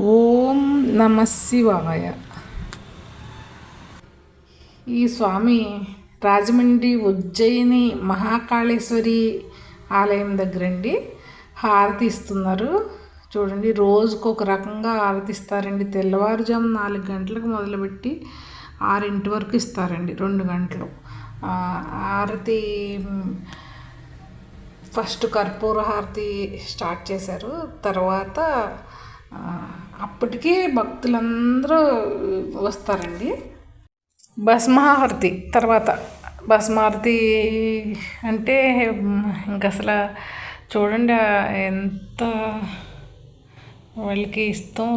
ఓం నమ శివాయ. ఈ స్వామి రాజమండ్రి ఉజ్జయిని మహాకాళేశ్వరి ఆలయం దగ్గరండి హారతి ఇస్తున్నారు. చూడండి, రోజుకొక రకంగా హారతిస్తారండి. తెల్లవారుజాము 4 గంటలకు మొదలుపెట్టి 6 వరకు ఇస్తారండి, 2 గంటలు హారతి. ఫస్ట్ కర్పూర హారతి స్టార్ట్ చేశారు. తర్వాత అప్పటికే భక్తులందరూ వస్తారండి. భస్మహారతి తర్వాత భస్మహారతి అంటే ఇంక అసలు చూడండి ఎంత వాళ్ళకి ఇష్టం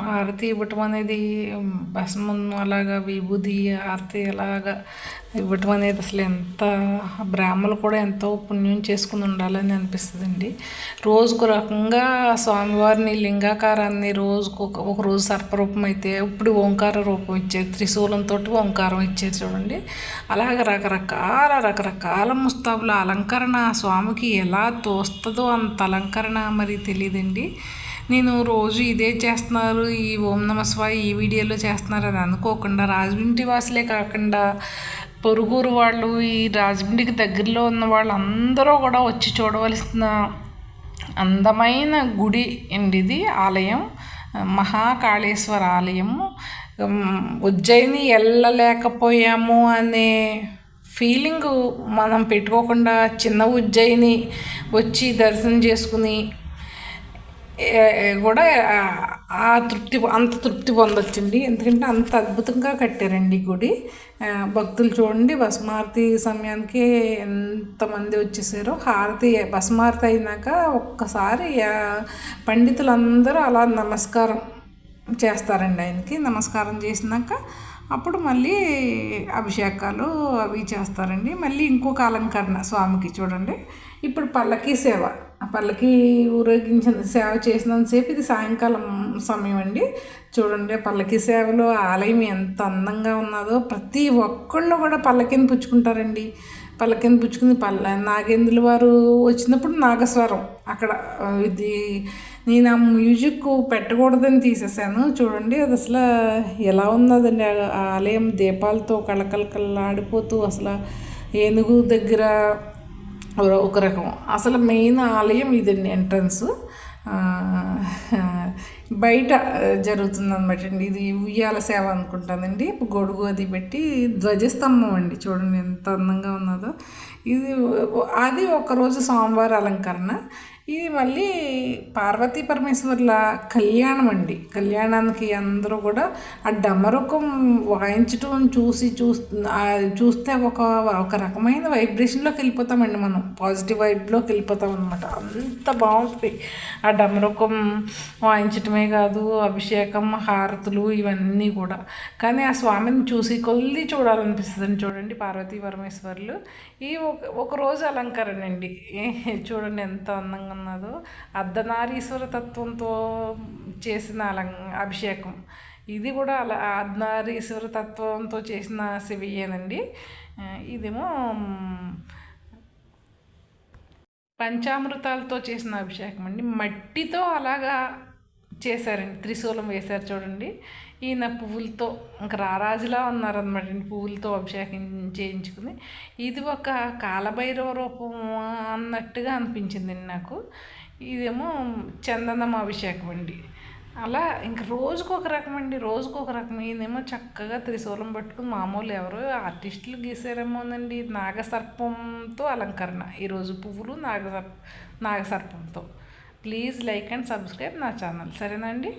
హారతి ఇవ్వటం అనేది. భస్మం అలాగా విభూది హారతి అలాగా ఇవ్వటం అనేది అసలు ఎంత బ్రాహ్మలు కూడా ఎంతో పుణ్యం చేసుకుని ఉండాలని అనిపిస్తుందండి. రోజుకు రకంగా స్వామివారిని లింగాకారాన్ని ఒక రోజు సర్పరూపం అయితే ఇప్పుడు ఓంకార రూపం ఇచ్చారు, త్రిశూలంతో ఓంకారం ఇచ్చారు చూడండి. అలాగ రకరకాల ముస్తాబుల అలంకరణ స్వామికి ఎలా తోస్తుందో అంత అలంకరణ మరి తెలియదండి. నేను రోజు ఇదే చేస్తున్నారు, ఈ ఓం నమ శివాయ ఈ వీడియోలో చేస్తున్నారు అని అనుకోకుండా రాజమండ్రి వాసులే కాకుండా పొరుగురు వాళ్ళు, ఈ రాజమండ్రికి దగ్గరలో ఉన్న వాళ్ళందరూ కూడా వచ్చి చూడవలసిన అందమైన గుడి అండి ఇది. ఆలయం మహాకాళేశ్వర ఆలయము. ఉజ్జయిని వెళ్ళలేకపోయాము అనే ఫీలింగ్ మనం పెట్టుకోకుండా చిన్న ఉజ్జయిని వచ్చి దర్శనం చేసుకుని కూడా అంత తృప్తి పొందొచ్చండి. ఎందుకంటే అంత అద్భుతంగా కట్టారండి గుడి. భక్తులు చూడండి, భస్మారతి సమయానికి ఎంతమంది వచ్చేసారో. భస్మారతి అయినాక ఒక్కసారి పండితులందరూ అలా నమస్కారం చేస్తారండి ఆయనకి. నమస్కారం చేసినాక అప్పుడు మళ్ళీ అభిషేకాలు అవి చేస్తారండి. మళ్ళీ ఇంకొక అలంకరణ స్వామికి చూడండి. ఇప్పుడు పల్లకీ సేవ, పల్లకి ఊరేగించిన సేవ చేసినంతసేపు ఇది సాయంకాలం సమయం అండి. చూడండి, పల్లకి సేవలో ఆలయం ఎంత అందంగా ఉన్నదో. ప్రతి ఒక్కళ్ళు కూడా పల్లకిని పుచ్చుకుంటారండి. పల్లకిని పుచ్చుకుని నాగేంద్రుల వారు వచ్చినప్పుడు నాగస్వరం అక్కడ ఇది. నేను ఆ మ్యూజిక్ పెట్టకూడదని తీసేసాను చూడండి. అది అసలు ఎలా ఉన్నదండి ఆ ఆలయం. దీపాలతో కళకళలాడిపోతూ అసలు ఏనుగు దగ్గర ఒక రకం. అసలు మెయిన్ ఆలయం ఇదండి, ఎంట్రన్స్. బయట జరుగుతుందన్నమాట అండి. ఇది ఉయ్యాల సేవ అనుకుంటానండి. గొడుగు అది పెట్టి ధ్వజస్తంభం అండి. చూడండి ఎంత అందంగా ఉన్నదో ఇది. అది ఒకరోజు స్వామివారి అలంకరణ. ఇది మళ్ళీ పార్వతీ పరమేశ్వర్ల కళ్యాణం అండి. కళ్యాణానికి అందరూ కూడా ఆ డమరుకం వాయించడం చూస్తే ఒక రకమైన వైబ్రేషన్లోకి వెళ్ళిపోతామండి మనం. పాజిటివ్ వైబ్లోకి వెళ్ళిపోతాం అనమాట. అంత బాగుంటుంది ఆ డమరుకం వాయించటమే కాదు, అభిషేకం హారతులు ఇవన్నీ కూడా. కానీ ఆ స్వామిని కొద్ది చూడాలనిపిస్తుంది చూడండి. పార్వతీ పరమేశ్వర్లు ఈ ఒకరోజు అలంకరణ అండి. చూడండి ఎంత అందంగా ఉన్నదో. అర్ధనారీశ్వర తత్వంతో చేసిన అభిషేకం ఇది కూడా. అర్ధనారీశ్వర తత్వంతో చేసిన శివయ్యేనండి. ఇదేమో పంచామృతాలతో చేసిన అభిషేకం అండి. మట్టితో అలాగా చేశారండి, త్రిశూలం వేశారు చూడండి. ఈయన పువ్వులతో ఇంకా రారాజులా ఉన్నారనమాట అండి. పువ్వులతో అభిషేకం చేయించుకుని ఇది ఒక కాలభైరవ రూపం అన్నట్టుగా అనిపించిందండి నాకు. ఇదేమో చందనం అభిషేకం అండి. అలా ఇంక రోజుకొక రకం అండి, రోజుకొక రకం. ఈయనేమో చక్కగా త్రిశూలం పట్టుకుని మామూలు ఎవరో ఆర్టిస్టులు గీసారేమోనండి. నాగసర్పంతో అలంకరణ ఈరోజు పువ్వులు నాగసర్పంతో. ప్లీజ్ లైక్ అండ్ సబ్స్క్రైబ్ నా ఛానల్, సరేనా అండి.